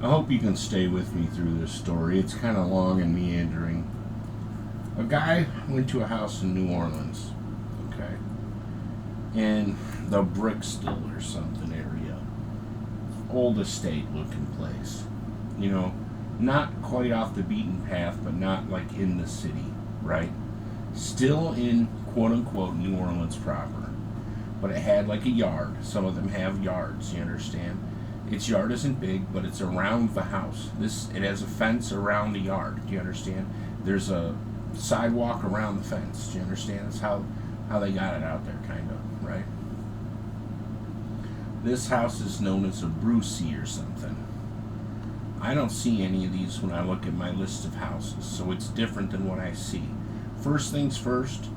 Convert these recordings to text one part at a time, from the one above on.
I hope you can stay with me through this story. It's kind of long and meandering. A guy went to a house in New Orleans, okay, in the Brickstall or something area. Old estate looking place. You know, not quite off the beaten path, but not like in the city, right? Still in quote unquote New Orleans proper. But it had like a yard. Some of them have yards, you understand? Its yard isn't big, but it's around the house. It has a fence around the yard. Do you understand? There's a sidewalk around the fence. Do you understand? That's how they got it out there, kind of, right? This house is known as a Brucey or something. I don't see any of these when I look at my list of houses, so it's different than what I see. First things first,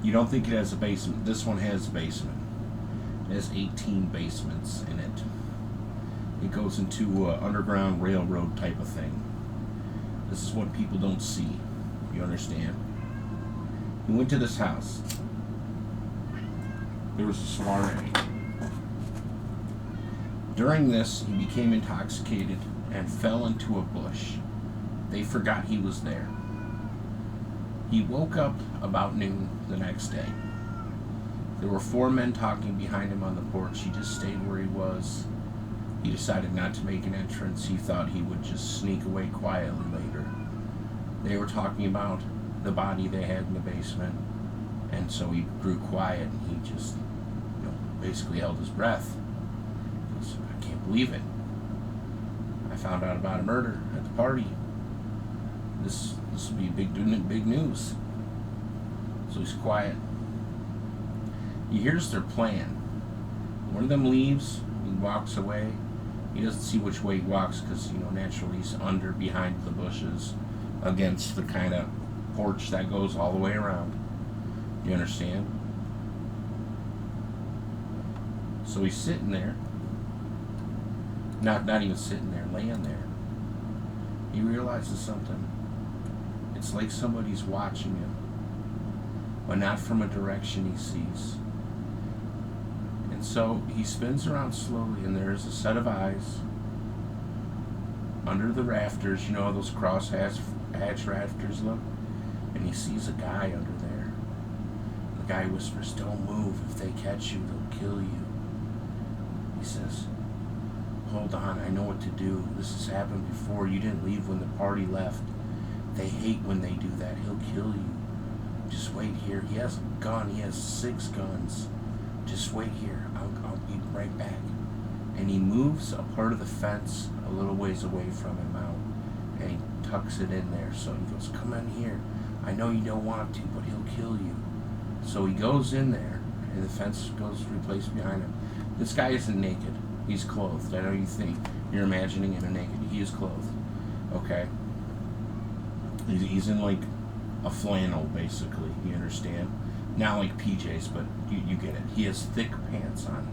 you don't think it has a basement. This one has a basement. It has 18 basements in it. It goes into an underground railroad type of thing. This is what people don't see. You understand? He went to this house. There was a soiree. During this, he became intoxicated and fell into a bush. They forgot he was there. He woke up about noon the next day. There were 4 men talking behind him on the porch. He just stayed where he was. He decided not to make an entrance. He thought he would just sneak away quietly later. They were talking about the body they had in the basement, and so he grew quiet. He just, basically held his breath. He goes, I can't believe it. I found out about a murder at the party. This will be big news. So he's quiet. He hears their plan. One of them leaves. He walks away. He doesn't see which way he walks because, naturally he's behind the bushes against the kind of porch that goes all the way around. You understand? So he's sitting there. Not even sitting there, laying there. He realizes something. It's like somebody's watching him, but not from a direction he sees. And so he spins around slowly, and there's a set of eyes under the rafters. You know how those crosshatch rafters look? And he sees a guy under there. The guy whispers, don't move. If they catch you, they'll kill you. He says, hold on, I know what to do. This has happened before. You didn't leave when the party left. They hate when they do that. He'll kill you. Just wait here. He has a gun. He has 6 guns. Just wait here. I'll be right back. And he moves a part of the fence a little ways away from him out. And he tucks it in there. So he goes, come in here. I know you don't want to, but he'll kill you. So he goes in there, and the fence goes replaced behind him. This guy isn't naked. He's clothed. I know you think you're imagining him naked. He is clothed. Okay? He's in like a flannel, basically. You understand? Not like PJs, but you get it. He has thick pants on.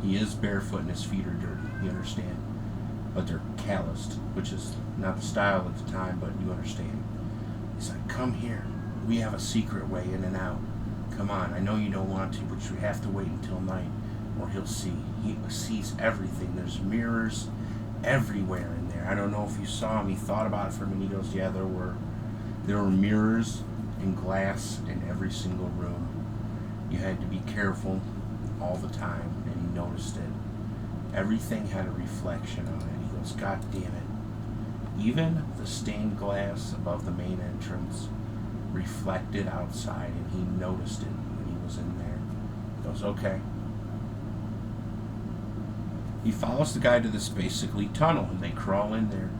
He is barefoot and his feet are dirty. You understand? But they're calloused, which is not the style at the time, but you understand. He's like, come here. We have a secret way in and out. Come on. I know you don't want to, but you have to wait until night, or he'll see. He sees everything. There's mirrors everywhere in there. I don't know if you saw him. He thought about it for a minute. He goes, yeah, there were mirrors and glass in every single room. You had to be careful all the time, and he noticed it. Everything had a reflection on it. He goes, God damn it. Even the stained glass above the main entrance reflected outside, and he noticed it when he was in there. He goes, okay. He follows the guy to this basically tunnel, and they crawl in there.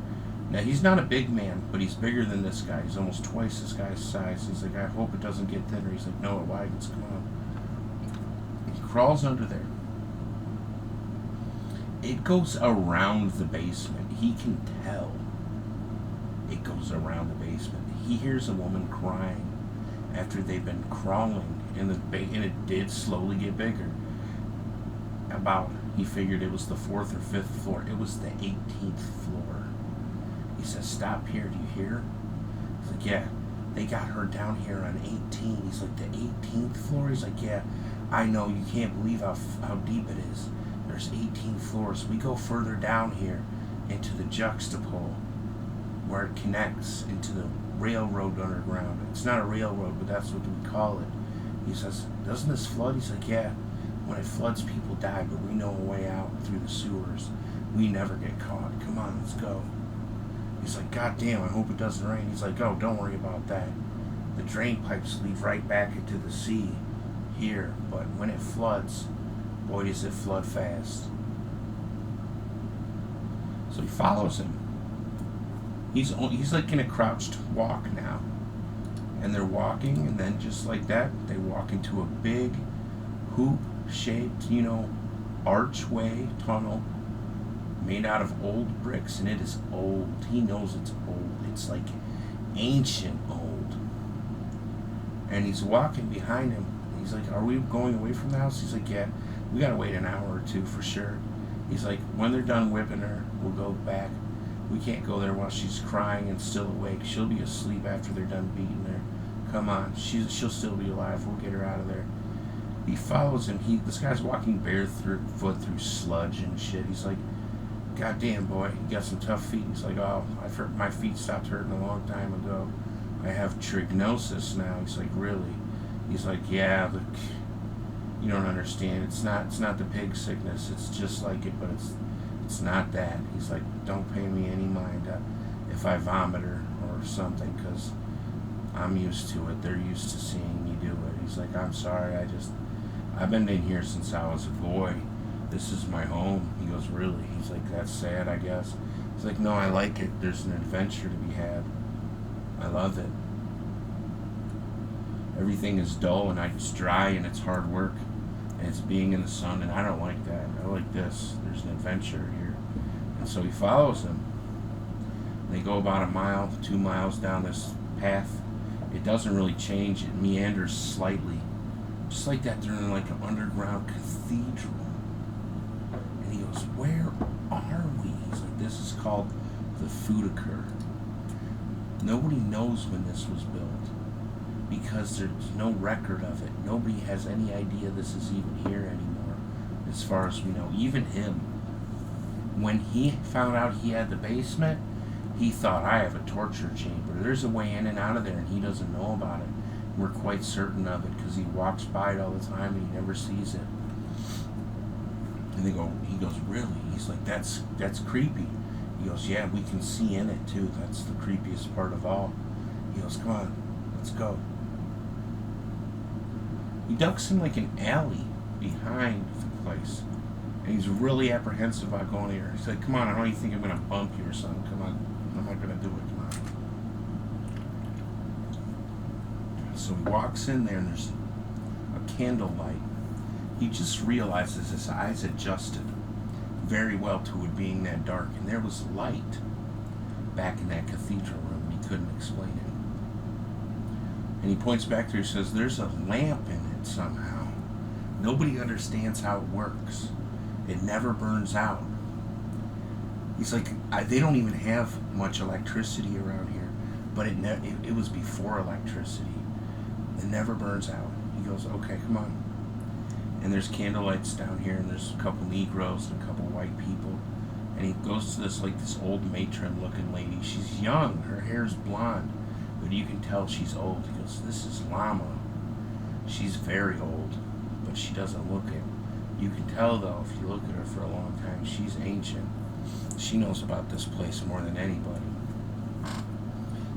Now, he's not a big man, but he's bigger than this guy. He's almost twice this guy's size. He's like, I hope it doesn't get thinner. He's like, no, it widens. Come on. He crawls under there. It goes around the basement. He can tell it goes around the basement. He hears a woman crying after they've been crawling, and it did slowly get bigger. He figured it was the 4th or 5th floor. It was the 18th floor. He says, stop here, do you hear? He's like, yeah, they got her down here on 18. He's like, the 18th floor? He's like, yeah, I know, you can't believe how deep it is. There's 18 floors. We go further down here, into the juxtapole where it connects into the railroad underground. It's not a railroad, but that's what we call it. He says, doesn't this flood? He's like, yeah. When it floods, people die, but we know a way out through the sewers. We never get caught. Come on, let's go. He's like, God damn, I hope it doesn't rain. He's like, oh, don't worry about that. The drain pipes lead right back into the sea here, but when it floods, boy, does it flood fast. So he follows him. He's like in a crouched walk now. And they're walking, and then just like that, they walk into a big hoop-shaped, archway tunnel made out of old bricks, and it is old. He knows it's old. It's like ancient old. And he's walking behind him. He's like, are we going away from the house? He's like, yeah, we gotta wait an hour or two for sure. He's like, when they're done whipping her, we'll go back. We can't go there while she's crying and still awake. She'll be asleep after they're done beating her. Come on, she'll still be alive. We'll get her out of there. He follows him. This guy's walking barefoot through sludge and shit. He's like, God damn, boy, you got some tough feet. He's like, oh, my feet stopped hurting a long time ago. I have trichinosis now. He's like, really? He's like, yeah, you don't understand. It's not the pig sickness. It's just like it, but it's not that. He's like, don't pay me any mind if I vomit or something, because I'm used to it. They're used to seeing me do it. He's like, I'm sorry. I've been in here since I was a boy. This is my home. He goes, really? He's like, that's sad, I guess. He's like, no, I like it. There's an adventure to be had. I love it. Everything is dull and it's dry and it's hard work and it's being in the sun, and I don't like that. I like this. There's an adventure here. And so he follows him. They go about a mile, 2 miles down this path. It doesn't really change. It meanders slightly. Just like that, they're in like an underground cathedral. And he goes, where are we? He's like, this is called the Fudaker. Nobody knows when this was built because there's no record of it. Nobody has any idea this is even here anymore, as far as we know. Even him, when he found out he had the basement, he thought, I have a torture chamber. There's a way in and out of there, and he doesn't know about it. We're quite certain of it because he walks by it all the time and he never sees it. And he goes, really? He's like, that's creepy. He goes, yeah, we can see in it too. That's the creepiest part of all. He goes, come on, let's go. He ducks in like an alley behind the place. And he's really apprehensive about going here. He's like, come on, I don't even think I'm going to bump you or something. Come on, I'm not going to do it. Come on. So he walks in there and there's a candlelight. He just realizes his eyes adjusted very well to it being that dark. And there was light back in that cathedral room. He couldn't explain it. And he points back there and says, there's a lamp in it somehow. Nobody understands how it works. It never burns out. He's like, they don't even have much electricity around here, but it was before electricity. It never burns out. He goes, okay, come on. And there's candlelights down here, and there's a couple Negroes and a couple white people. And he goes to this old matron-looking lady. She's young. Her hair's blonde, but you can tell she's old. He goes, this is Lama. She's very old, but she doesn't look it. You can tell, though, if you look at her for a long time, she's ancient. She knows about this place more than anybody.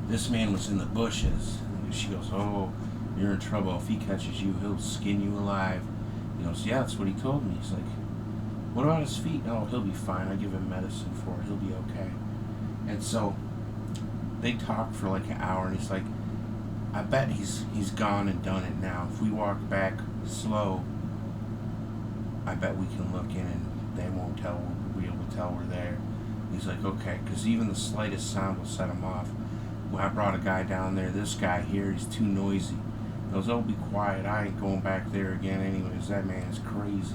This man was in the bushes. And she goes, oh, you're in trouble. If he catches you, he'll skin you alive. He goes, yeah, that's what he told me. He's like, what about his feet? No, he'll be fine. I give him medicine for it. He'll be okay. And so they talk for like an hour, and he's like, I bet he's gone and done it now. If we walk back slow, I bet we can look in and they won't tell. We'll be able to tell we're there. He's like, okay, because even the slightest sound will set him off. Well, I brought a guy down there. This guy here, he's too noisy. He goes, oh, be quiet. I ain't going back there again anyways. That man is crazy.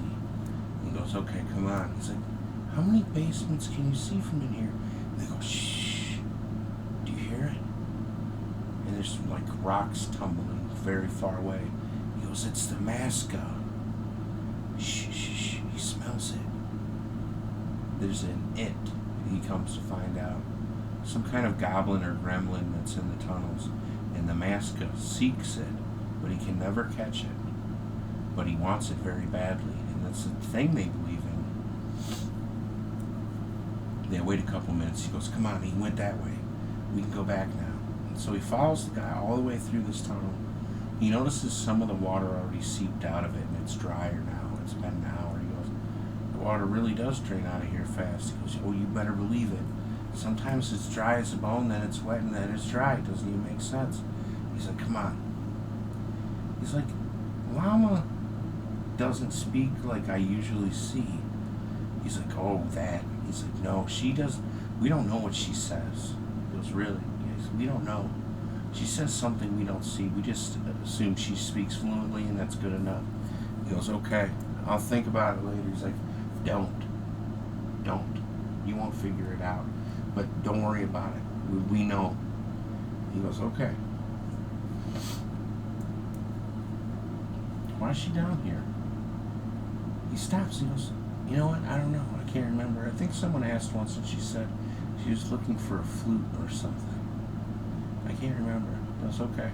He goes, okay, come on. He's like, how many basements can you see from in here? And they go, shh. Do you hear it? And there's like rocks tumbling very far away. He goes, it's the Masca. Shh, shh, shh. He smells it. There's an it he comes to find out. Some kind of goblin or gremlin that's in the tunnels. And the Maska seeks it, but he can never catch it. But he wants it very badly. And that's the thing they believe in. They wait a couple minutes. He goes, come on, he went that way. We can go back now. And so he follows the guy all the way through this tunnel. He notices some of the water already seeped out of it, and it's drier now. It's been an hour. He goes, the water really does drain out of here fast. He goes, oh, you better believe it. Sometimes it's dry as a bone, then it's wet, and then it's dry. It doesn't even make sense. He's like, come on. He's like, Llama doesn't speak like I usually see. He's like, oh, that. He's like, no, she does. We don't know what she says. He goes, really? Yes, we don't know. She says something we don't see. We just assume she speaks fluently, and that's good enough. He goes, okay, I'll think about it later. He's like, don't. You won't figure it out. But don't worry about it. We know. He goes, okay. Why is she down here? He stops. He goes, you know what? I don't know. I can't remember. I think someone asked once and she said she was looking for a flute or something. I can't remember. He goes, okay.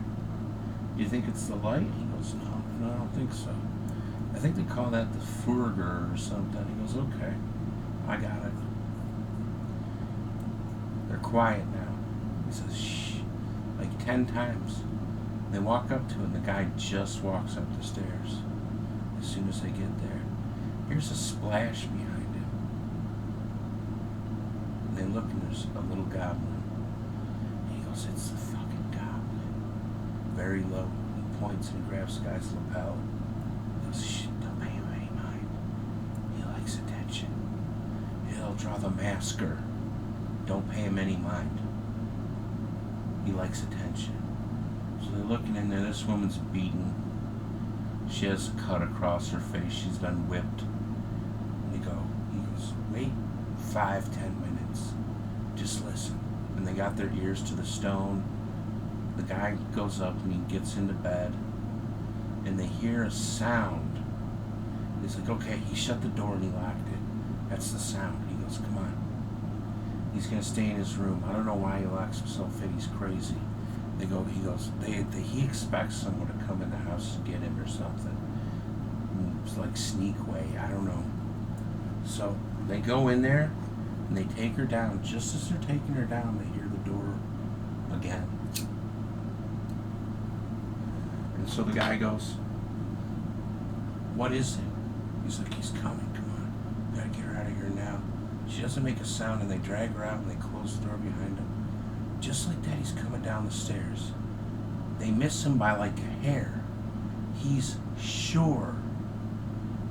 Do you think it's the light? He goes, no, I don't think so. I think they call that the Furger or something. He goes, okay. I got it. They're quiet now. He says, shh, like 10 times. They walk up to it, and the guy just walks up the stairs. As soon as they get there, here's a splash behind him. And they look, and there's a little goblin. And he goes, it's the fucking goblin. Very low. He points and grabs the guy's lapel. He goes, shh, don't pay him any mind. He likes attention. He'll draw the masker. Don't pay him any mind. He likes attention. So they're looking in there. This woman's beaten. She has a cut across her face. She's been whipped. And he goes, wait 5-10 minutes. Just listen. And they got their ears to the stone. The guy goes up and he gets into bed. And they hear a sound. He's like, okay, he shut the door and he locked it. That's the sound. He goes, come on. He's going to stay in his room. I don't know why he locks himself in. He's crazy. He expects someone to come in the house to get him or something. It's like sneak way. I don't know. So they go in there and they take her down. Just as they're taking her down, they hear the door again. And so the guy goes, what is it? He's like, he's coming. Come on. We gotta get her out of here now. She doesn't make a sound, and they drag her out and they close the door behind him. Just like that, he's coming down the stairs. They miss him by like a hair. He's sure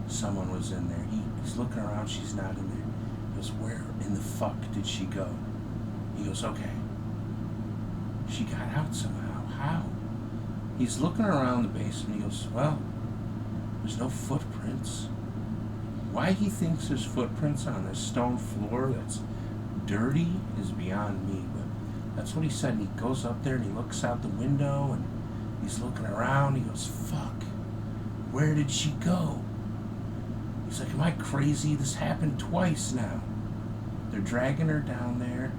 someone was in there. He's looking around, she's not in there. He goes, where in the fuck did she go? He goes, okay. She got out somehow. How? He's looking around the basement. He goes, well, there's no footprints. Why he thinks there's footprints on this stone floor that's dirty is beyond me, but that's what he said. And he goes up there and he looks out the window and he's looking around. He goes, fuck, where did she go? He's like, am I crazy? This happened twice now. They're dragging her down there.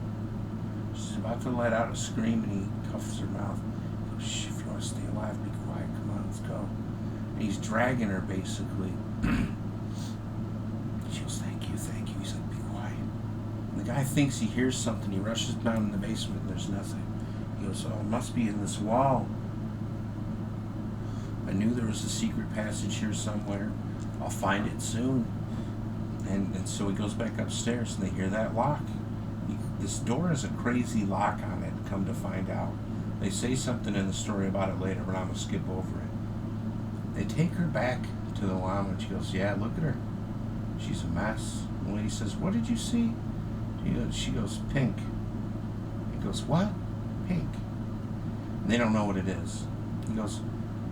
She's about to let out a scream and he cuffs her mouth. He goes, shh, if you want to stay alive, be quiet. Come on, let's go. And he's dragging her basically. She goes, thank you. He's like, be quiet. And the guy thinks he hears something. He rushes down in the basement and there's nothing. He goes, oh, it must be in this wall. I knew there was a secret passage here somewhere. I'll find it soon. And so he goes back upstairs and they hear that lock. This door has a crazy lock on it, come to find out. They say something in the story about it later, but I'm going to skip over it. They take her back to the llama and she goes, yeah, look at her. She's a mess. The lady says, what did you see? She goes, pink. He goes, what? Pink. And they don't know what it is. He goes,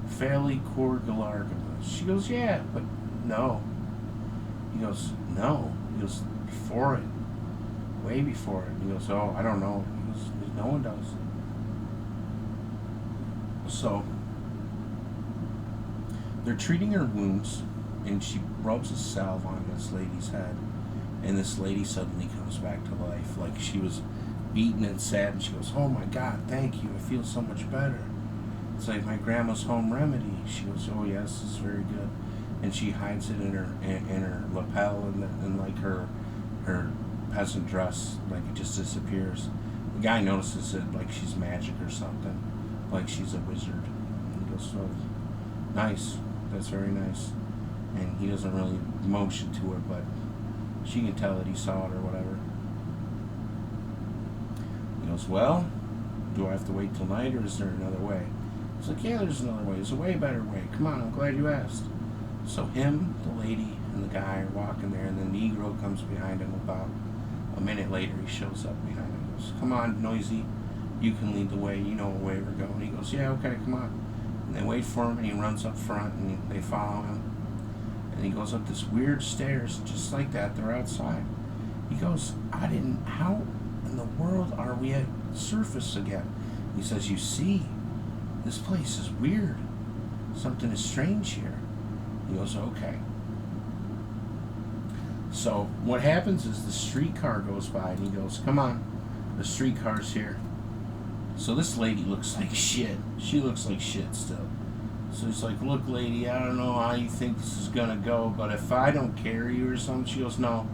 Fairly Corgalarga. She goes, yeah, but no. He goes, no. He goes, before it. Way before it. He goes, oh, I don't know. He goes, no one does. So, they're treating her wounds, and she rubs a salve on this lady's head, and this lady suddenly comes comes back to life. Like, she was beaten and sad, and she goes, "Oh my God, thank you. I feel so much better. It's like my grandma's home remedy." She goes, "Oh yes, it's very good." And she hides it in her lapel, and like her peasant dress, like it just disappears. The guy notices it, like she's magic or something, like she's a wizard. And he goes, "Oh, nice. That's very nice." And he doesn't really motion to her, but she can tell that he saw it or whatever. He goes, "Well, do I have to wait till night, or is there another way?" He's like, "Yeah, there's another way. There's a way better way. Come on, I'm glad you asked." So him, the lady, and the guy are walking there, and the Negro comes behind him. About a minute later, he shows up behind him. He goes, "Come on, Noisy, you can lead the way. You know where we're going." He goes, "Yeah, okay, come on." And they wait for him, and he runs up front, and they follow him. And he goes up this weird stairs, just like that. They're outside. He goes, how in the world are we at surface again?" He says, "You see, this place is weird. Something is strange here." He goes, "Okay." So what happens is the streetcar goes by, and he goes, "Come on, the streetcar's here." So this lady looks like shit. She looks like shit still. So he's like, "Look, lady, I don't know how you think this is gonna go, but if I don't carry you or something," she goes, no,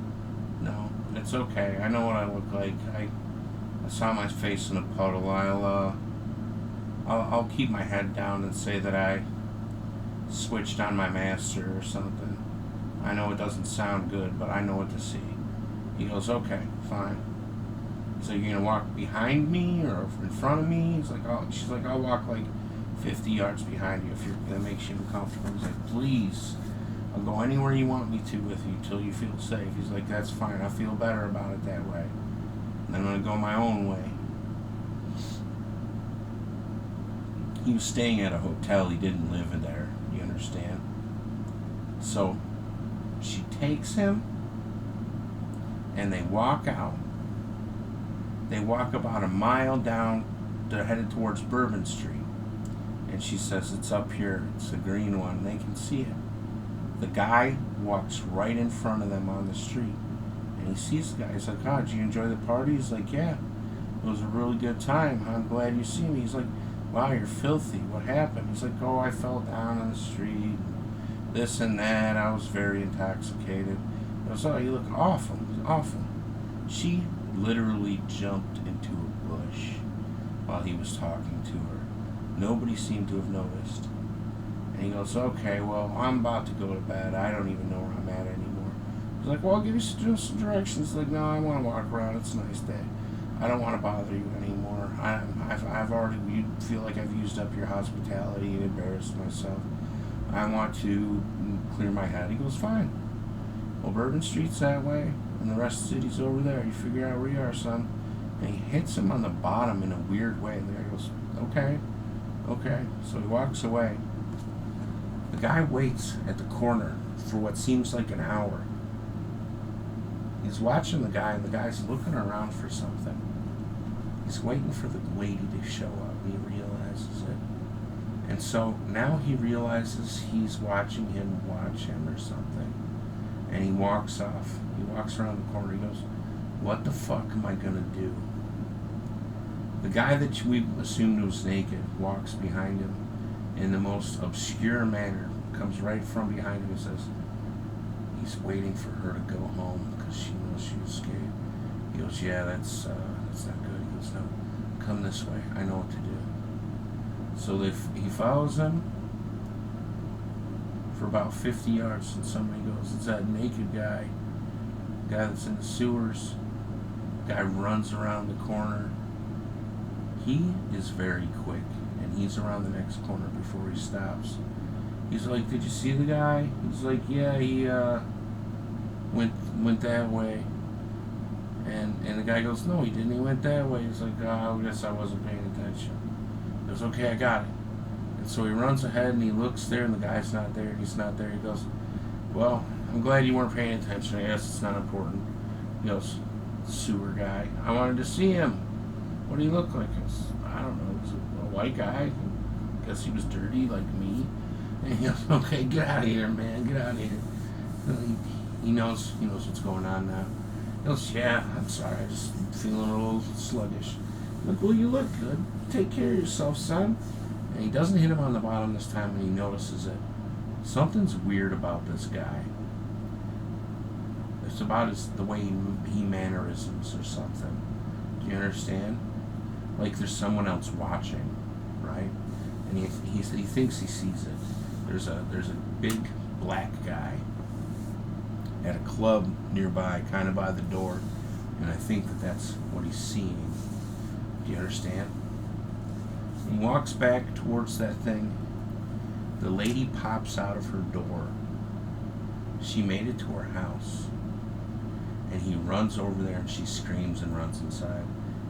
it's okay. I know what I look like. I saw my face in a puddle. I'll keep my head down and say that I switched on my master or something. I know it doesn't sound good, but I know what to see." He goes, "Okay, fine. So you're gonna walk behind me or in front of me?" He's like, "Oh," she's like, "I'll walk like 50 yards behind you if that makes you comfortable." He's like, "Please, I'll go anywhere you want me to with you until you feel safe." He's like, "That's fine. I feel better about it that way. And I'm gonna go my own way." He was staying at a hotel. He didn't live in there. You understand? So she takes him, and they walk out. They walk about a mile down. They're headed towards Bourbon Street. And she says, "It's up here. It's the green one." They can see it. The guy walks right in front of them on the street. And he sees the guy. He's like, "Oh, did you enjoy the party?" He's like, "Yeah, it was a really good time. I'm glad you see me." He's like, "Wow, you're filthy. What happened?" He's like, "Oh, I fell down on the street. This and that. I was very intoxicated." I was, "Oh, you look awful. Awful." She literally jumped into a bush while he was talking to her. Nobody seemed to have noticed. And he goes, "Okay, well, I'm about to go to bed. I don't even know where I'm at anymore." He's like, "Well, I'll give you some directions." He's like, "No, I want to walk around. It's a nice day. I don't want to bother you anymore. I've already, you feel like I've used up your hospitality and embarrassed myself. I want to clear my head." He goes, "Fine. Well, Bourbon Street's that way, and the rest of the city's over there. You figure out where you are, son." And he hits him on the bottom in a weird way. And the guy goes, Okay. So he walks away. The guy waits at the corner for what seems like an hour. He's watching the guy, and the guy's looking around for something. He's waiting for the lady to show up, and he realizes it. And so now he realizes he's watching him watch him or something. And he walks off. He walks around the corner. He goes, "What the fuck am I gonna do?" The guy that we assumed was naked walks behind him in the most obscure manner, comes right from behind him and says, he's waiting for her to go home because she knows she escaped. He goes, "Yeah, that's not good." He goes, "No, come this way. I know what to do." So he follows him for about 50 yards, and somebody goes, "It's that naked guy that's in the sewers." Guy runs around the corner. He is very quick, and he's around the next corner before he stops. He's like, "Did you see the guy?" He's like, "Yeah, he went that way." And the guy goes, "No, he didn't. He went that way." He's like, "Oh, I guess I wasn't paying attention." He goes, "Okay, I got it." And so he runs ahead, and he looks there, and the guy's not there, and he's not there. He goes, "Well, I'm glad you weren't paying attention. I guess it's not important." He goes, "Sewer guy. I wanted to see him. What do he look like?" I don't know. He was a white guy. I guess he was dirty like me. And he goes, "Okay, get out of here, man. Get out of here." He knows what's going on now. He goes, yeah, I'm sorry, I'm just feeling a little sluggish. I'm like, well, you look good. Take care of yourself, son. And he doesn't hit him on the bottom this time, and he notices it. Something's weird about this guy. It's about the way he mannerisms or something. Do you understand? Like there's someone else watching, right? And he thinks he sees it. There's a big black guy at a club nearby, kind of by the door, and I think that's what he's seeing. Do you understand? He walks back towards that thing. The lady pops out of her door. She made it to her house. And he runs over there and she screams and runs inside.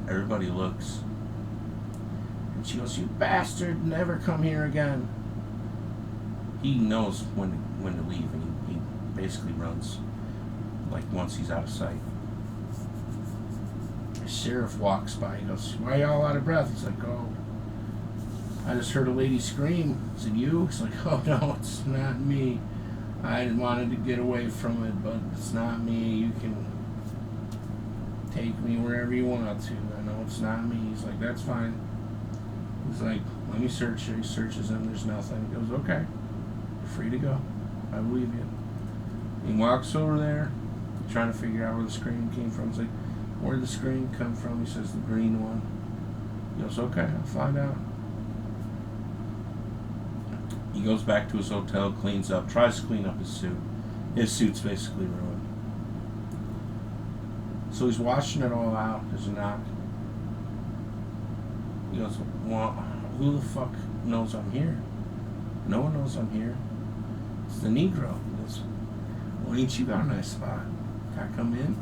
Everybody looks. And she goes, you bastard, never come here again. He knows when to leave, and he basically runs like once he's out of sight. The sheriff walks by. He goes, why are y'all out of breath? He's like, oh, I just heard a lady scream. Is it you? He's like, oh no, it's not me. I wanted to get away from it, but it's not me. You can take me wherever you want to. I know it's not me. He's like, that's fine. He's like, let me search you. He searches him. There's nothing. He goes, okay. You're free to go. I believe you. He walks over there, trying to figure out where the scream came from. He's like, where'd the scream come from? He says, the green one. He goes, okay, I'll find out. He goes back to his hotel, cleans up, tries to clean up his suit. His suit's basically ruined. So he's washing it all out. There's a knock. He goes, well, who the fuck knows I'm here? No one knows I'm here. It's the Negro. He goes, well, ain't you got a nice spot? Can I come in?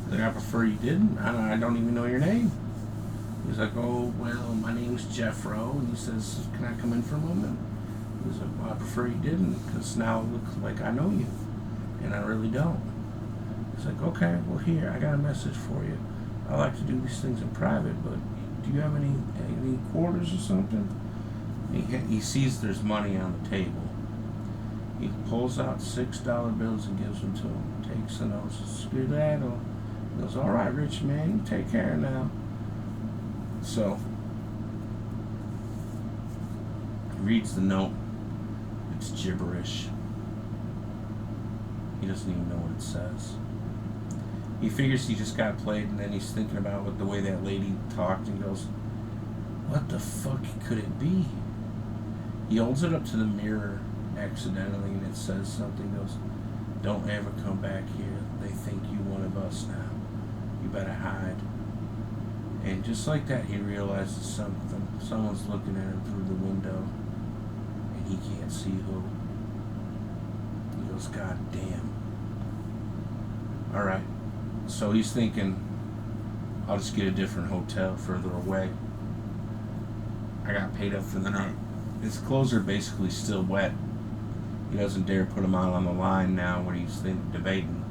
He's like, I prefer you didn't. I don't even know your name. He's like, oh, well, my name's Jeffro. And he says, can I come in for a moment? He's like, well, I prefer you didn't, because now it looks like I know you. And I really don't. He's like, okay, well, here, I got a message for you. I like to do these things in private, but do you have any quarters or something? He sees there's money on the table. He pulls out $6 bills and gives them to him. Takes the notes, skedaddle. He goes, all right, rich man, you take care now. So, he reads the note. It's gibberish. He doesn't even know what it says. He figures he just got played, and then he's thinking about the way that lady talked and goes, what the fuck could it be? He holds it up to the mirror accidentally, and it says something. Goes, don't ever come back here. They think you one of us now. You better hide. And just like that, he realizes something. Someone's looking at him through the window, and he can't see who. He goes, God damn. Alright. So he's thinking, I'll just get a different hotel further away. I got paid up for the night. His clothes are basically still wet. He doesn't dare put them out on the line now when he's debating.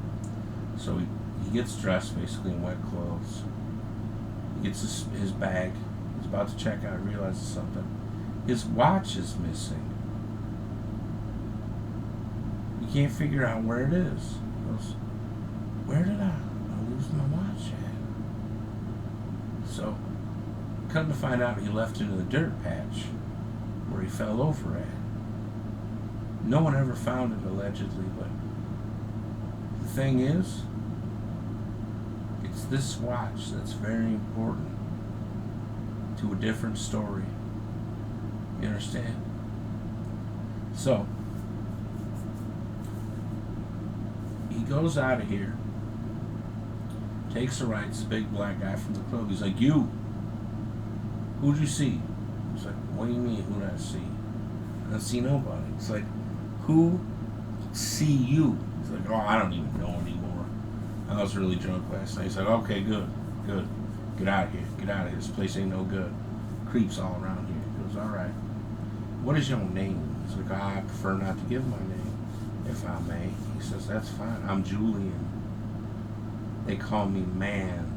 So he gets dressed basically in wet clothes. He gets his bag. He's about to check out. Realizes something. His watch is missing. He can't figure out where it is. He goes, where did I lose my watch at? So, come to find out, he left it in the dirt patch where he fell over at. No one ever found it, allegedly, but the thing is, it's this watch that's very important to a different story. You understand? So, he goes out of here, takes a right. It's the big black guy from the club. He's like, you, who'd you see? He's like, what do you mean, who did I see? I don't see nobody. It's like, who see you? He's like, oh, I don't even know anymore. I was really drunk last night. He's like, okay, good. Get out of here. Get out of here. This place ain't no good. Creeps all around here. He goes, all right. What is your name? He's like, I prefer not to give my name, if I may. He says, that's fine. I'm Julian. They call me Man.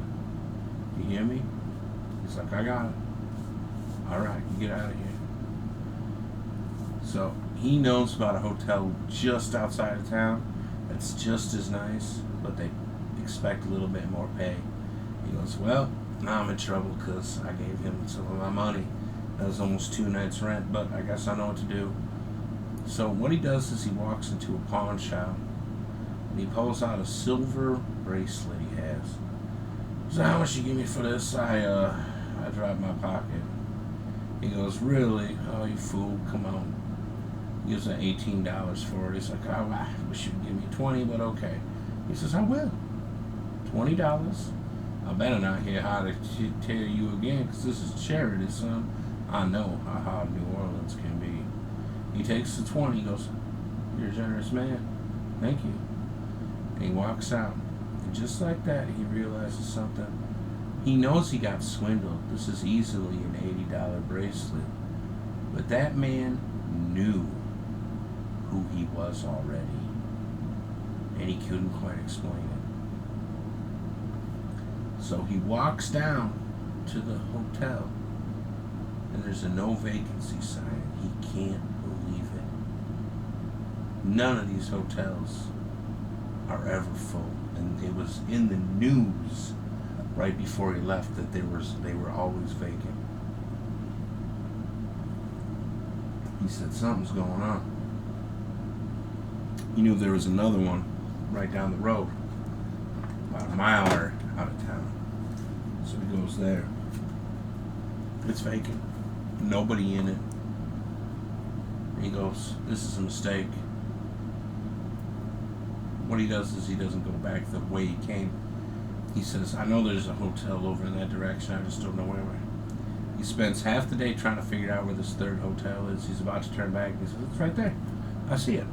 You hear me? He's like, I got it. All right, you get out of here. So he knows about a hotel just outside of town that's just as nice, but expect a little bit more pay. He goes, well, now I'm in trouble because I gave him some of my money. That was almost 2 nights' rent, but I guess I know what to do. So what he does is he walks into a pawn shop and he pulls out a silver bracelet he has. So how much you give me for this? I dropped my pocket. He goes, really? Oh, you fool, come on. He gives him $18 for it. He's like, oh, I wish you'd give me 20, but okay. He says, I will. $20. I better not hear how to tell you again, because this is charity, son. I know how hard New Orleans can be. He takes the 20, he goes, you're a generous man. Thank you. And he walks out. And just like that, he realizes something. He knows he got swindled. This is easily an $80 bracelet. But that man knew who he was already. And he couldn't quite explain it. So he walks down to the hotel. And there's a no vacancy sign. He can't believe it. None of these hotels are ever full. And it was in the news right before he left that they were always vacant. He said something's going on. He knew there was another one right down the road, about a mile out of town. So he goes there. It's vacant. Nobody in it. He goes, this is a mistake. What he does is he doesn't go back the way he came. He says, I know there's a hotel over in that direction, I just don't know where. He spends half the day trying to figure out where this third hotel is. He's about to turn back and he says, it's right there. I see it.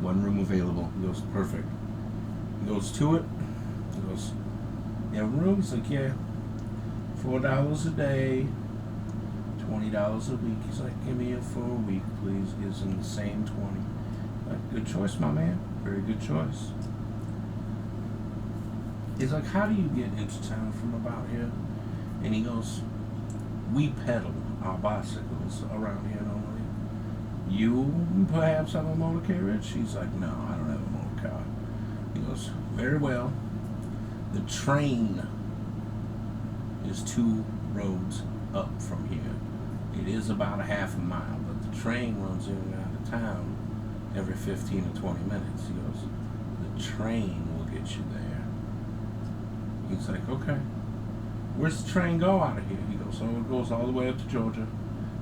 One room available. He goes, perfect. He goes to it. He goes, you have a room? He's like, yeah. $4 a day, $20 a week. He's like, give me it for a week, please. Gives him the same 20. Like, good choice, my man. Very good choice. He's like, how do you get into town from about here? And he goes, we pedal our bicycles around here normally. You perhaps have a motor carriage? He's like, no, I don't have a motor car. He goes, very well. The train is 2 roads up from here. It is about a half a mile, but the train runs in and out of town every 15 or 20 minutes. He goes, the train will get you there. He's like, okay. Where's the train go out of here? He goes, oh, it goes all the way up to Georgia.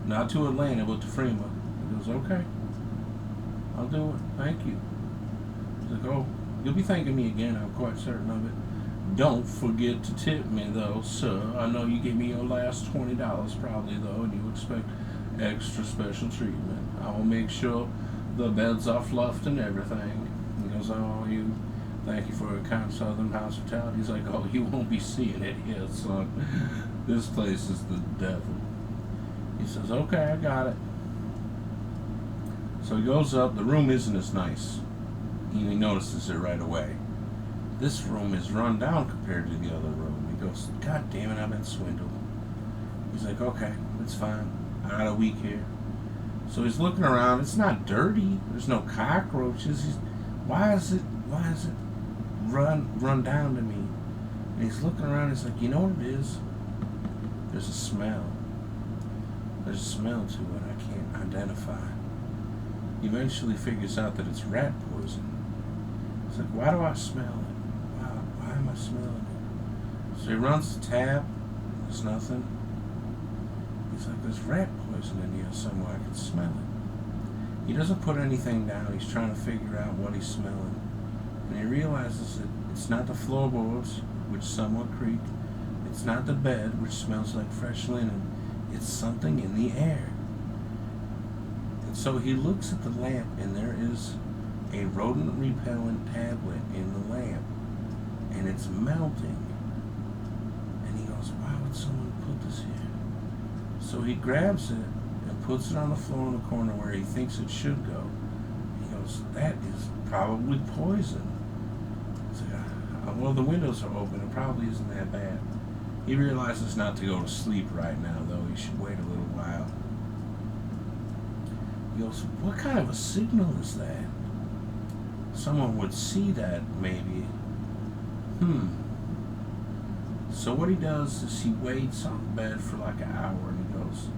Not to Atlanta, but to Fremont. He goes, okay. I'll do it. Thank you. He's like, oh, you'll be thanking me again. I'm quite certain of it. Don't forget to tip me, though, sir. I know you gave me your last $20 probably, though, and you expect extra special treatment. I will make sure the beds are fluffed and everything. He goes, oh, thank you for your kind southern hospitality. He's like, oh, you won't be seeing it here, son. This place is the devil. He says, okay, I got it. So he goes up. The room isn't as nice. He notices it right away. This room is run down compared to the other room. He goes, God damn it, I've been swindled. He's like, okay, it's fine. I got a week here. So he's looking around. It's not dirty. There's no cockroaches. Why is it run down to me? And he's looking around. He's like, you know what it is? There's a smell. There's a smell to it I can't identify. He eventually figures out that it's rat poison. He's like, why do I smell it? Why am I smelling it? So he runs the tap. There's nothing. He's like, there's rat poison in here somewhere. I can smell it. He doesn't put anything down. He's trying to figure out what he's smelling. And he realizes that it's not the floorboards, which somewhat creak. It's not the bed, which smells like fresh linen. It's something in the air. And so he looks at the lamp, and there is a rodent-repellent tablet in the lamp. And it's melting. And he goes, why would someone put this here? So he grabs it and puts it on the floor in the corner where he thinks it should go. He goes, that is probably poison. He's like, well, the windows are open. It probably isn't that bad. He realizes not to go to sleep right now, though. He should wait a little while. He goes, what kind of a signal is that? Someone would see that, maybe. So what he does is he waits on the bed for like an hour and he goes,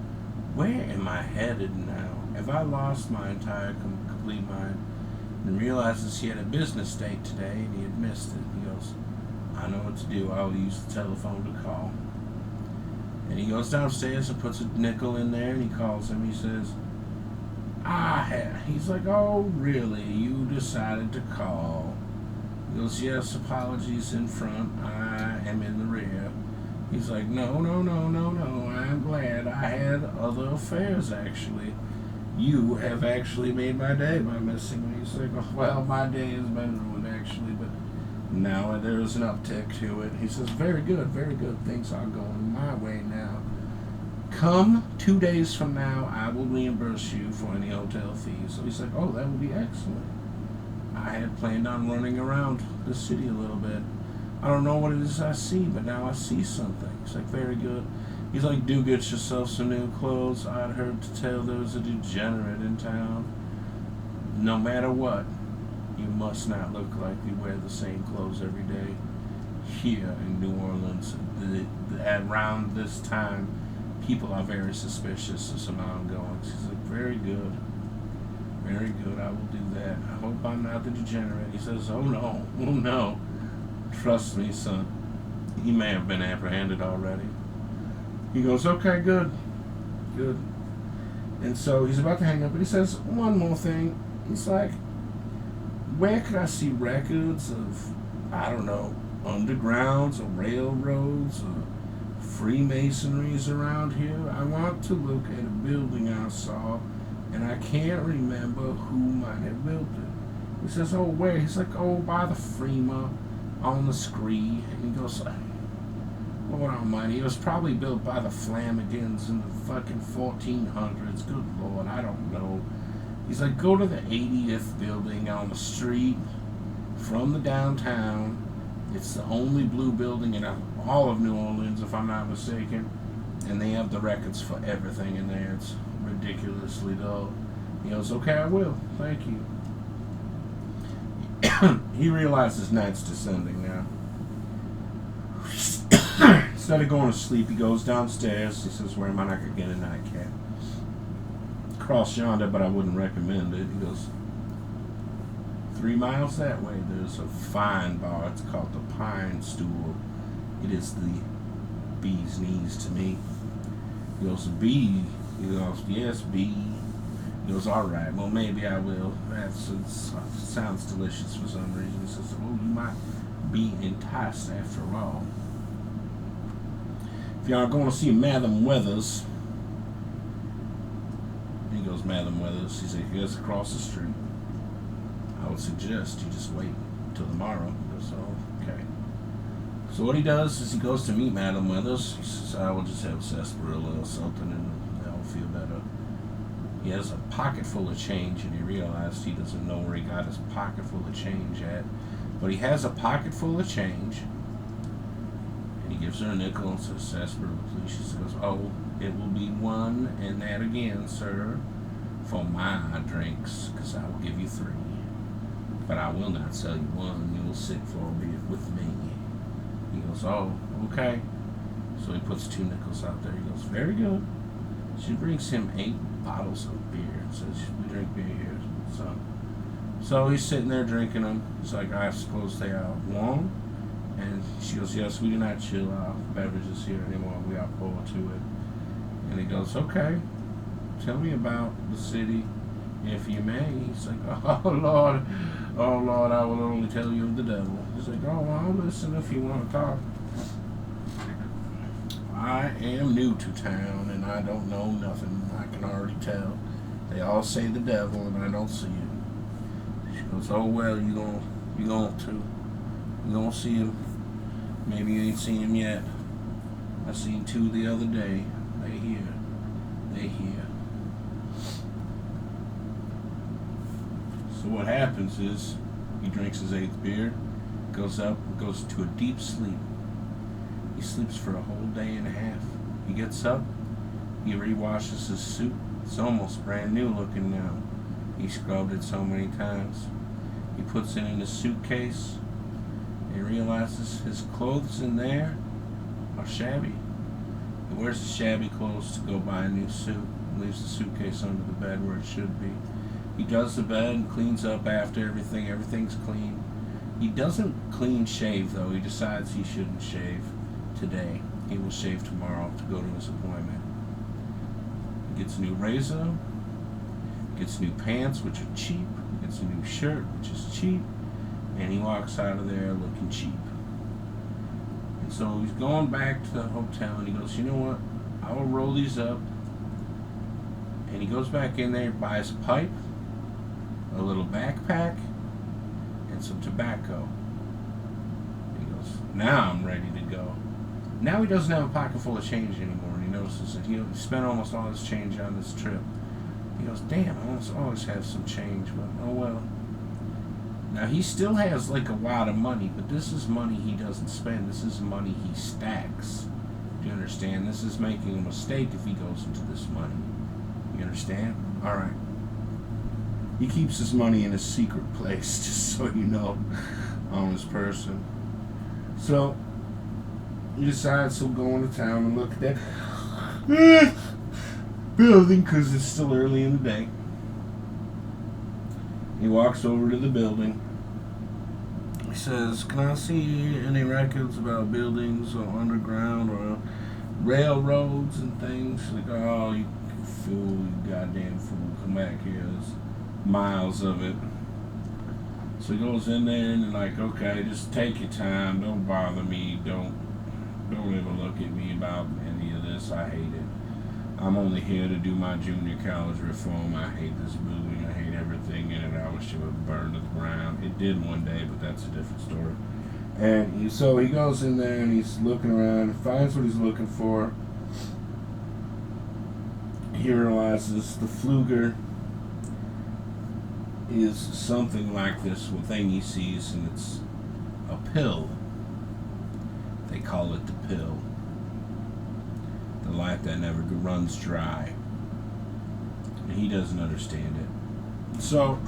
where am I headed now? Have I lost my entire complete mind? And realizes he had a business date today and he had missed it. He goes, I know what to do. I'll use the telephone to call. And he goes downstairs and puts a nickel in there and he calls him. He says, he's like, oh, really? You decided to call? He goes, yes, apologies in front. I am in the rear. He's like, no. I'm glad. I had other affairs, actually. You have actually made my day by missing me. He's like, oh, well, my day has been ruined, actually, but now there's an uptick to it. He says, very good. Things are going my way now. Come 2 days from now, I will reimburse you for any hotel fees. So he's like, oh, that would be excellent. I had planned on running around the city a little bit. I don't know what it is I see, but now I see something. He's like, very good. He's like, do get yourself some new clothes. I'd heard to tell there was a degenerate in town. No matter what, you must not look like you wear the same clothes every day. Here in New Orleans, around this time, people are very suspicious of some ongoings. He's like, very good. I will do that. I hope I'm not the degenerate. He says, oh no. Trust me, son. He may have been apprehended already. He goes, okay, good. And so he's about to hang up, but he says one more thing. He's like, where could I see records of, I don't know, undergrounds or railroads or Freemasonries around here? I want to look at a building I saw, and I can't remember who might have built it. He says, oh, where? He's like, oh, by the Freema on the Scree. And he goes, Lord almighty, it was probably built by the Flamigans in the fucking 1400s. Good Lord, I don't know. He's like, go to the 80th building on the street from the downtown. It's the only blue building in all of New Orleans, if I'm not mistaken. And they have the records for everything in there. It's ridiculously dull. He goes, okay, I will. Thank you. He realizes night's descending now. Instead of going to sleep, he goes downstairs. He says, where am I not going to get a nightcap? Across yonder, but I wouldn't recommend it. He goes, 3 miles that way, there's a fine bar. It's called the Pine Stool. It is the bee's knees to me. He goes, B? He goes, yes, B. He goes, all right, well, maybe I will. That sounds delicious for some reason. He says, oh, you might be enticed after all. If y'all are going to see Madam Weathers, he goes, Madam Weathers. He said, yes, across the street. I would suggest you just wait until tomorrow. He goes, oh, okay. So what he does is he goes to meet Madam Weathers. He says, I will just have sarsaparilla or something and that'll feel better. He has a pocket full of change, and he realized he doesn't know where he got his pocket full of change at. But he has a pocket full of change, and he gives her a nickel and says, sarsaparilla, please. She says, oh, it will be one and that again, sir, for my drinks, because I will give you 3. But I will not sell you one. You will sit for a bit with me. He goes, oh, okay. So he puts 2 nickels out there. He goes, very good. She brings him 8 bottles of beer and says, we drink beer here. So he's sitting there drinking them. He's like, I suppose they are warm? And she goes, yes, we do not chill our beverages here anymore. We are pour to it. And he goes, okay, tell me about the city, if you may. He's like, oh Lord, I will only tell you of the devil. He's like, oh, well, I'll listen if you want to talk. I am new to town and I don't know nothing. I can already tell. They all say the devil and I don't see it. She goes, oh well, you gonna see him. Maybe you ain't seen him yet. I seen 2 the other day. They here. So what happens is he drinks his 8th beer, goes up, goes to a deep sleep. He sleeps for a whole day and a half. He gets up, he re-washes his suit. It's almost brand new looking now. He scrubbed it so many times. He puts it in his suitcase, He realizes his clothes in there are shabby. He wears the shabby clothes to go buy a new suit. Leaves the suitcase under the bed where it should be. He does the bed and cleans up after everything. Everything's clean. He doesn't clean shave though. He decides he shouldn't shave today. He will shave tomorrow to go to his appointment. He gets a new razor, gets new pants which are cheap, gets a new shirt which is cheap, and he walks out of there looking cheap. And so he's going back to the hotel and he goes, you know what? I will roll these up. And he goes back in there, buys a pipe, a little backpack, and some tobacco. He goes, now I'm ready to go. Now he doesn't have a pocket full of change anymore, and he notices that he spent almost all his change on this trip. He goes, damn, I always have some change, but oh well. Now he still has like a wad of money, but this is money he doesn't spend. This is money he stacks. Do you understand? This is making a mistake if he goes into this money. You understand? Alright. He keeps his money in a secret place, just so you know, on his person. So, he decides he'll go into town and look at that building because it's still early in the day. He walks over to the building. He says, can I see any records about buildings or underground or railroads and things? Like, oh, you fool, you goddamn fool, come back here. There's miles of it. So he goes in there and like, okay, just take your time, don't bother me, don't ever look at me about any of this. I hate it. I'm only here to do my junior college reform. I hate this building, I hate everything in it. I wish it would burn to the ground. It did one day, but that's a different story. And so he goes in there and he's looking around, finds what he's looking for. He realizes the Pfluger is something like this thing he sees, and it's a pill. They call it the pill. The life that never runs dry. And he doesn't understand it. So,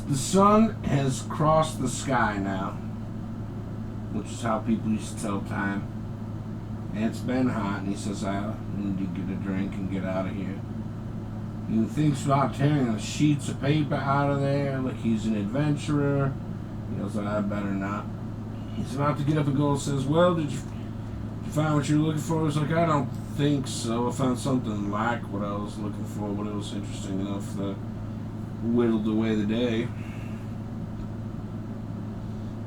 the sun has crossed the sky now, which is how people used to tell time. And it's been hot, and he says, I need to get a drink and get out of here. He thinks about tearing the sheets of paper out of there, like he's an adventurer. He goes, I better not. He's about to get up and go and says, well, did you find what you're looking for? He's like, I don't think so. I found something like what I was looking for, but it was interesting enough that whittled away the day.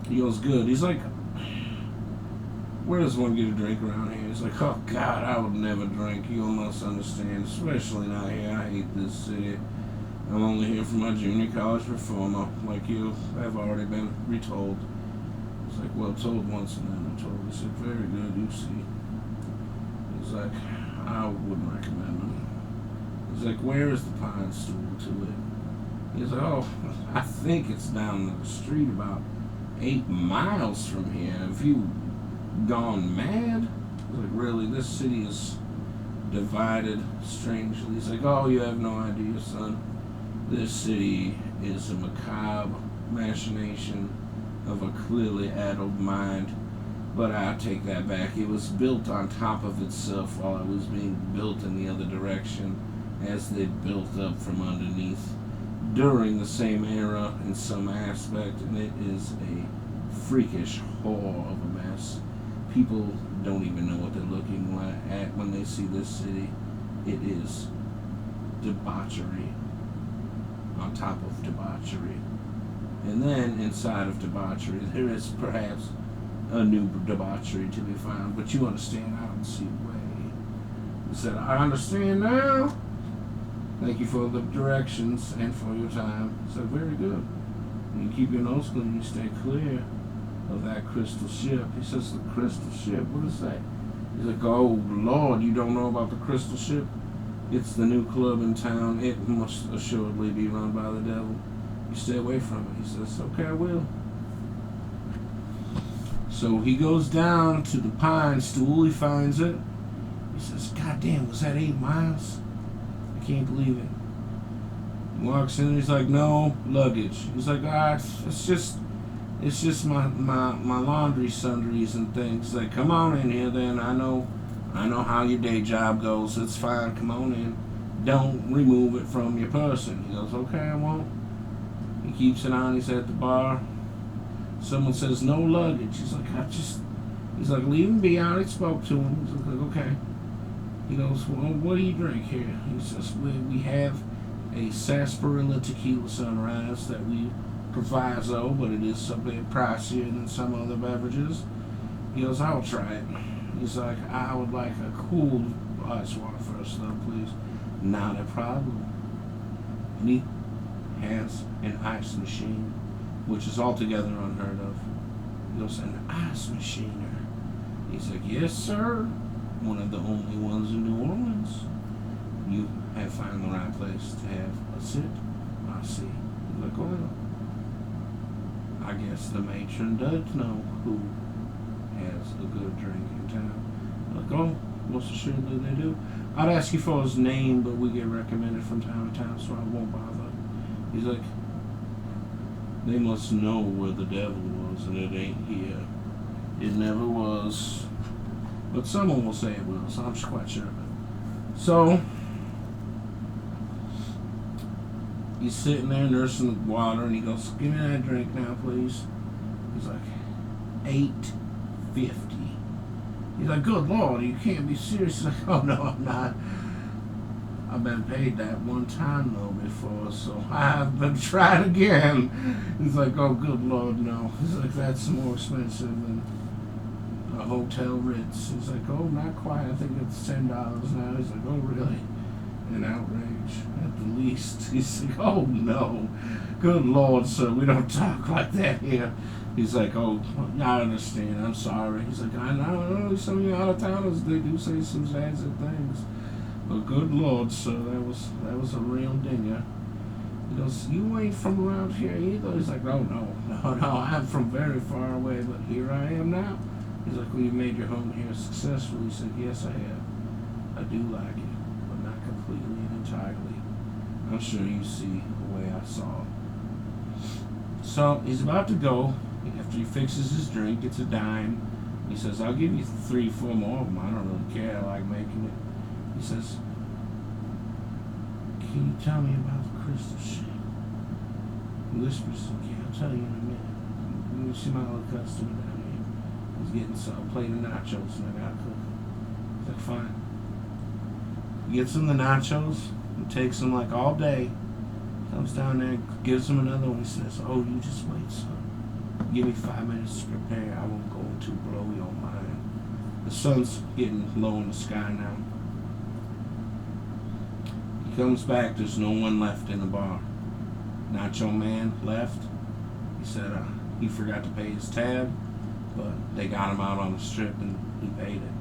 He goes, good. He's like, where does one get a drink around here? He's like, oh God, I would never drink. You must understand, especially not here. I hate this city. I'm only here for my junior college reformer, like you have already been retold. It's like, well, told once and then told. He said, very good, you see. He's like, I wouldn't recommend them. He's like, where is the Pine Stool to it? He's like, oh, I think it's down the street about 8 miles from here. Have you gone mad? He's like, really, this city is divided strangely. He's like, oh, you have no idea, son. This city is a macabre machination of a clearly addled mind. But I take that back. It was built on top of itself while it was being built in the other direction, as they built up from underneath during the same era in some aspect, and it is a freakish whore of a mess. People don't even know what they're looking at when they see this city. It is debauchery on top of debauchery. And then inside of debauchery, there is perhaps a new debauchery to be found. But you understand, I don't see a way. He said, I understand now. Thank you for the directions and for your time. He said, very good. You keep your nose clean, you stay clear of that crystal ship. He says, the crystal ship? What is that? He's like, oh Lord, you don't know about the crystal ship? It's the new club in town. It must assuredly be run by the devil. You stay away from it. He says, okay, I will. So he goes down to the Pine Stool. He finds it. He says, God damn, was that 8 miles? I can't believe it. He walks in and he's like, no luggage. He's like, it's just It's just my laundry sundries and things. Like, come on in here then. I know how your day job goes. It's fine. Come on in. Don't remove it from your person. He goes, okay, I won't. He keeps it on. He's at the bar. Someone says, no luggage. He's like, leave him be. I already spoke to him. He's like, okay. He goes, well, what do you drink here? He says, we have a sarsaparilla tequila sunrise that we proviso, but it is a bit pricier than some other beverages. He goes, I'll try it. He's like, I would like a cool ice water first, though, please. Not a problem. And he has an ice machine, which is altogether unheard of. He goes, an ice machiner. He's like, yes, sir. One of the only ones in New Orleans. You have found the right place to have a sip. I see. He's like, oh, I guess the matron does know who has a good drink in town. Like, oh, most assuredly they do. I'd ask you for his name, but we get recommended from time to time, so I won't bother. He's like, they must know where the devil was, and it ain't here. It never was. But someone will say it will, so I'm quite sure of it. So, he's sitting there nursing the water, and he goes, give me that drink now, please. He's like, $8.50. He's like, good Lord, you can't be serious. He's like, oh, no, I'm not. I've been paid that one time, though, before, so I've been tried again. He's like, oh, good Lord, no. He's like, that's more expensive than a Hotel Ritz. He's like, oh, not quite. I think it's $10 now. He's like, oh, really? An outrage, at the least. He's like, oh, no. Good Lord, sir, we don't talk like that here. He's like, oh, I understand. I'm sorry. He's like, I know some of you out-of-towners, they do say some sassy things. But good Lord, sir, that was a real dinger. He goes, you ain't from around here either? He's like, oh, no, I'm from very far away, but here I am now. He's like, well, you made your home here successfully. He said, yes, I have. I do like it, but not completely and entirely. I'm sure you see the way I saw it. So he's about to go. After he fixes his drink, it's a dime. He says, I'll give you 3-4 more of them. I don't really care. I like making it. He says, can you tell me about the crystal shit? He whispers, okay, I'll tell you in a minute. You see my little customer down here. He's getting a plate of nachos and I gotta cook them. He's like, fine. He gets him the nachos. It takes him like all day. Comes down there, gives him another one. He says, oh, you just wait, son. Give me 5 minutes to prepare. I won't go to blow your mind. The sun's getting low in the sky now. He comes back. There's no one left in the bar. Nacho Man left. He said he forgot to pay his tab, but they got him out on the strip and he paid it.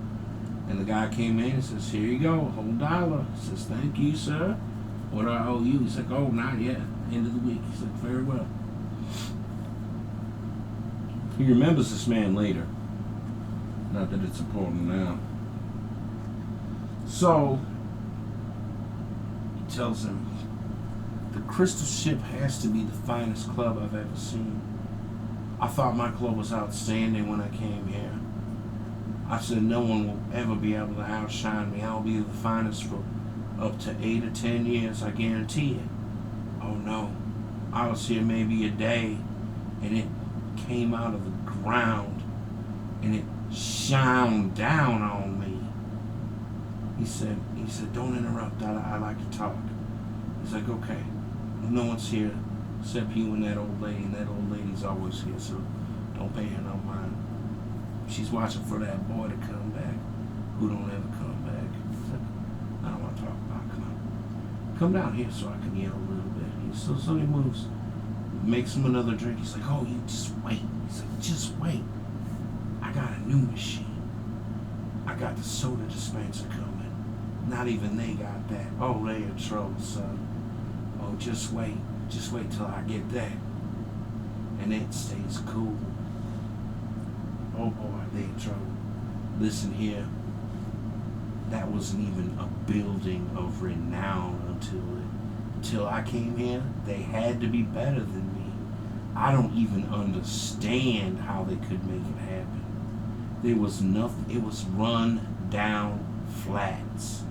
And the guy came in and says, here you go, whole $1. He says, thank you, sir. What do I owe you? He's like, oh, not yet. End of the week. He's like, very well. He remembers this man later. Not that it's important now. So, he tells him, the Crystal Ship has to be the finest club I've ever seen. I thought my club was outstanding when I came here. I said, no one will ever be able to outshine me. I'll be the finest for up to 8 or 10 years, I guarantee it. Oh no, I was here maybe a day, and it came out of the ground, and it shone down on me. He said, don't interrupt, I like to talk. He's like, okay, no one's here except you and that old lady, and that old lady's always here, so don't pay her no mind. She's watching for that boy to come back, who don't ever come back. He's like, I don't want to talk about it. Come down here so I can yell a little bit. So he moves, makes him another drink. He's like, oh, you just wait. He's like, just wait. I got a new machine. I got the soda dispenser coming. Not even they got that. Oh, they in trouble, son. Oh, just wait. Just wait till I get that. And it stays cool. Oh boy, they in trouble. Listen here. That wasn't even a building of renown until I came here. They had to be better than me. I don't even understand how they could make it happen. There was nothing. It was run down flats.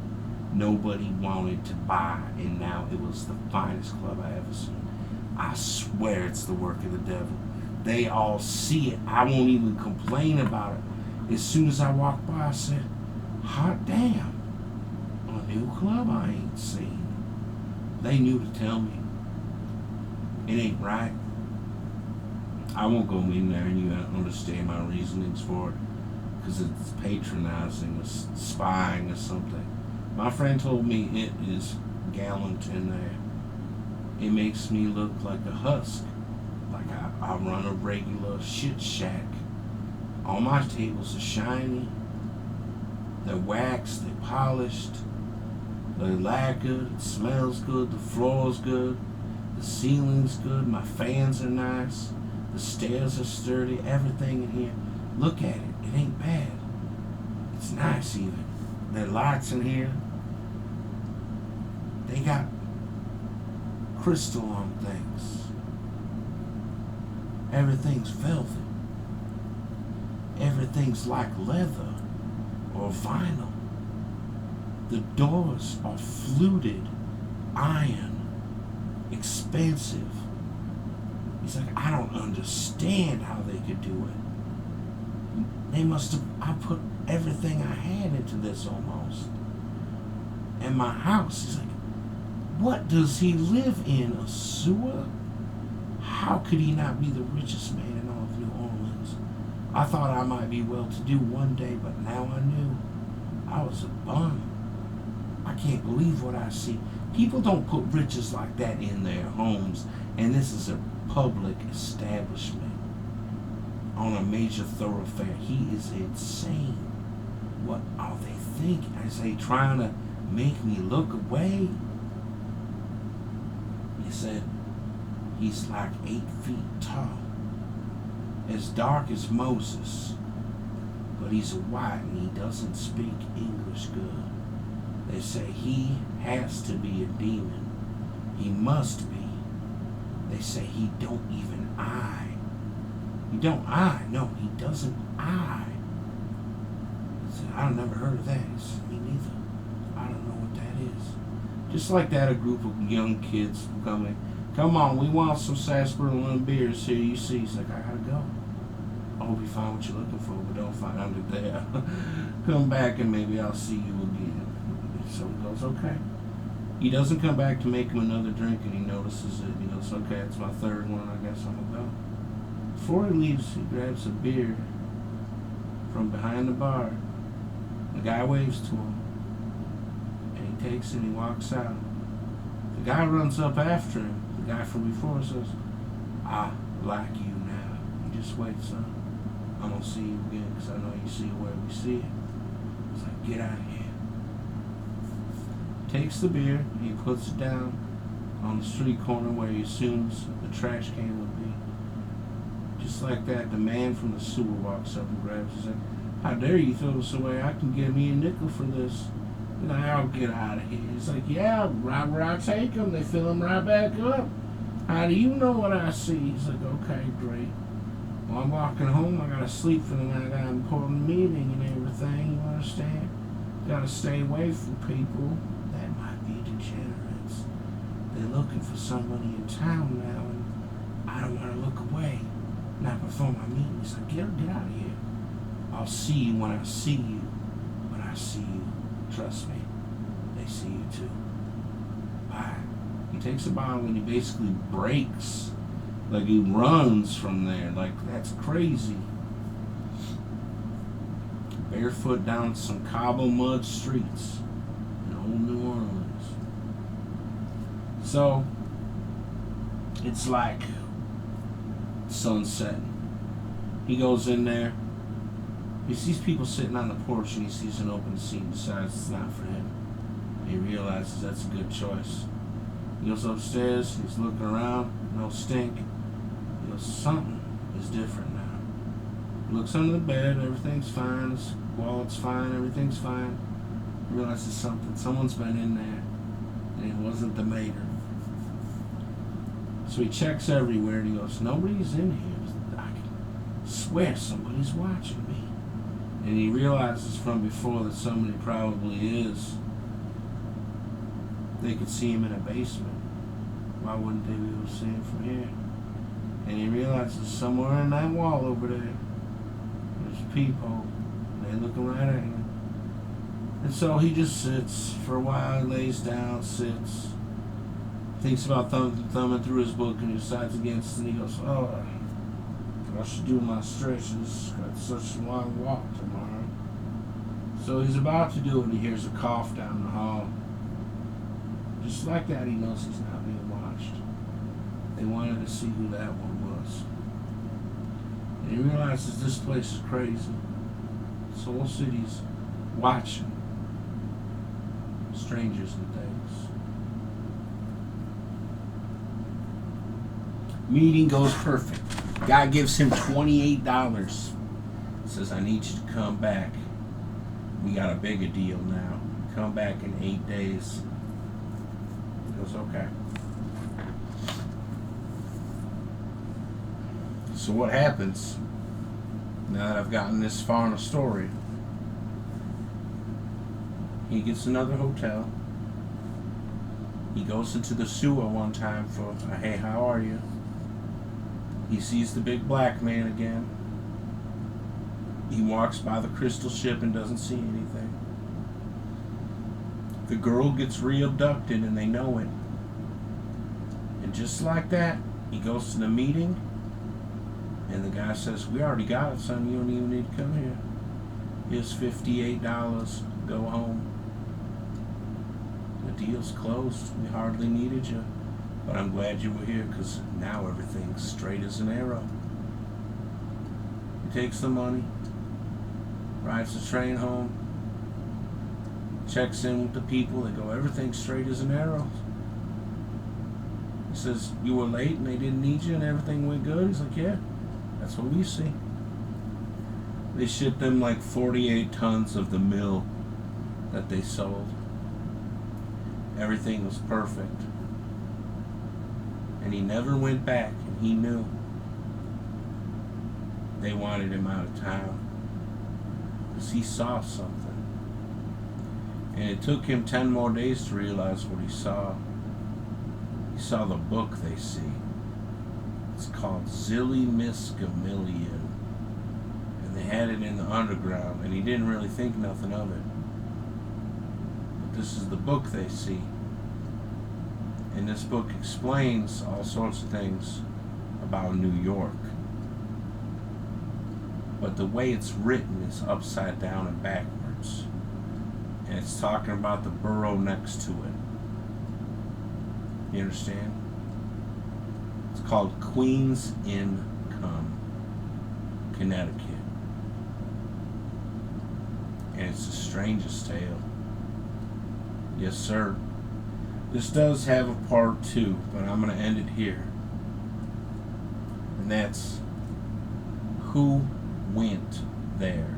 Nobody wanted to buy, and now it was the finest club I ever seen. I swear it's the work of the devil. They all see it. I won't even complain about it. As soon as I walked by, I said, hot damn, a new club I ain't seen. They knew to tell me. It ain't right. I won't go in there and you understand my reasonings for it, because it's patronizing or spying or something. My friend told me it is gallant in there. It makes me look like a husk, like I run a regular shit shack. All my tables are shiny, they're waxed, they're polished, they're lacquered, it smells good, the floor's good, the ceiling's good, my fans are nice, the stairs are sturdy, everything in here. Look at it, it ain't bad. It's nice even. There are lights in here. They got crystal on things. Everything's velvet. Everything's like leather or vinyl. The doors are fluted iron, expansive. He's like, I don't understand how they could do it. They must have, I put everything I had into this almost. And my house, he's like, what does he live in? A sewer? How could he not be the richest man in all of New Orleans? I thought I might be well-to-do one day, but now I knew I was a bum. I can't believe what I see. People don't put riches like that in their homes, and this is a public establishment on a major thoroughfare. He is insane. What are they thinking? Is they trying to make me look away? He said he's like 8 feet tall, as dark as Moses, but he's white and he doesn't speak English good. They say he has to be a demon. He must be. They say he don't even eye. He don't eye. No, he doesn't eye. I said, I've never heard of that. He said, me neither. I don't know what that is. Just like that, a group of young kids coming. Come on, we want some sarsaparilla beers here. You see, he's like, I gotta go. I hope you find what you're looking for, but don't find it there. Come back and maybe I'll see you again. So he goes, okay. He doesn't come back to make him another drink, and he notices it. He goes, okay, it's my third one. I guess I'm gonna go. Before he leaves, he grabs a beer from behind the bar. The guy waves to him, and he takes it and he walks out. The guy runs up after him. The guy from before says, I like you now. You just wait, son. I'm gonna see you again, because I know you see it where we see it. He's like, get out of here. Takes the beer, he puts it down on the street corner where he assumes the trash can would be. Just like that, the man from the sewer walks up and grabs his head. How dare you throw this away? I can give me a nickel for this. And I'll get out of here. He's like, yeah, right where I take them, they fill them right back up. How do you know what I see? He's like, okay, great. Well, I'm walking home. I gotta sleep for the night. I got an important meeting and everything. You understand? Gotta stay away from people that might be degenerates. They're looking for somebody in town now, and I don't want to look away. Not before my meeting. He's like, get out of here. I'll see you when I see you. When I see you, trust me, they see you too. Bye. He takes a bottle and he basically breaks. Like he runs from there. Like, that's crazy. Barefoot down some cobble mud streets in old New Orleans. So, it's like sunset. He goes in there. He sees people sitting on the porch and he sees an open seat and decides it's not for him. He realizes that's a good choice. He goes upstairs, he's looking around, no stink. He goes, something is different now. He looks under the bed, everything's fine, his wallet's fine, everything's fine. He realizes something, someone's been in there, and it wasn't the mater. So he checks everywhere and he goes, nobody's in here. I swear somebody's watching me. And he realizes from before that somebody probably is. They could see him in a basement. Why wouldn't they be able to see him from here? And he realizes somewhere in that wall over there, there's a peephole. And they're looking right at him. And so he just sits for a while, lays down, sits, thinks about thumbing through his book, and he decides against it, and he goes, oh, I should do my stretches. Got such a long walk tomorrow. So he's about to do it, and he hears a cough down the hall. Just like that, he knows he's not being watched. They wanted to see who that one was. And he realizes this place is crazy. Soul City's watching strangers and things. Meeting goes perfect. Guy gives him $28. Says, I need you to come back. We got a bigger deal now. Come back in 8 days. He goes, okay. So what happens, now that I've gotten this far in the story, he gets another hotel. He goes into the sewer one time for a, hey, how are you? He sees the big black man again. He walks by the crystal ship and doesn't see anything. The girl gets re-abducted and they know it. And just like that, he goes to the meeting and the guy says, we already got it, son. You don't even need to come here. Here's $58. Go home. The deal's closed. We hardly needed you. But I'm glad you were here because now everything's straight as an arrow. He takes the money, rides the train home, checks in with the people. They go, everything's straight as an arrow. He says, you were late and they didn't need you and everything went good? He's like, yeah, that's what we see. They shipped them like 48 tons of the mill that they sold. Everything was perfect. And he never went back, and he knew they wanted him out of town because he saw something. And it took him 10 more days to realize what he saw. He saw the book they see. It's called Zillimiskamillion. And they had it in the underground, and he didn't really think nothing of it. But this is the book they see. And this book explains all sorts of things about New York. But the way it's written is upside down and backwards. And it's talking about the borough next to it. You understand? It's called Queens Income, Connecticut. And it's the strangest tale. Yes, sir. This does have a part 2, but I'm going to end it here. And that's who went there.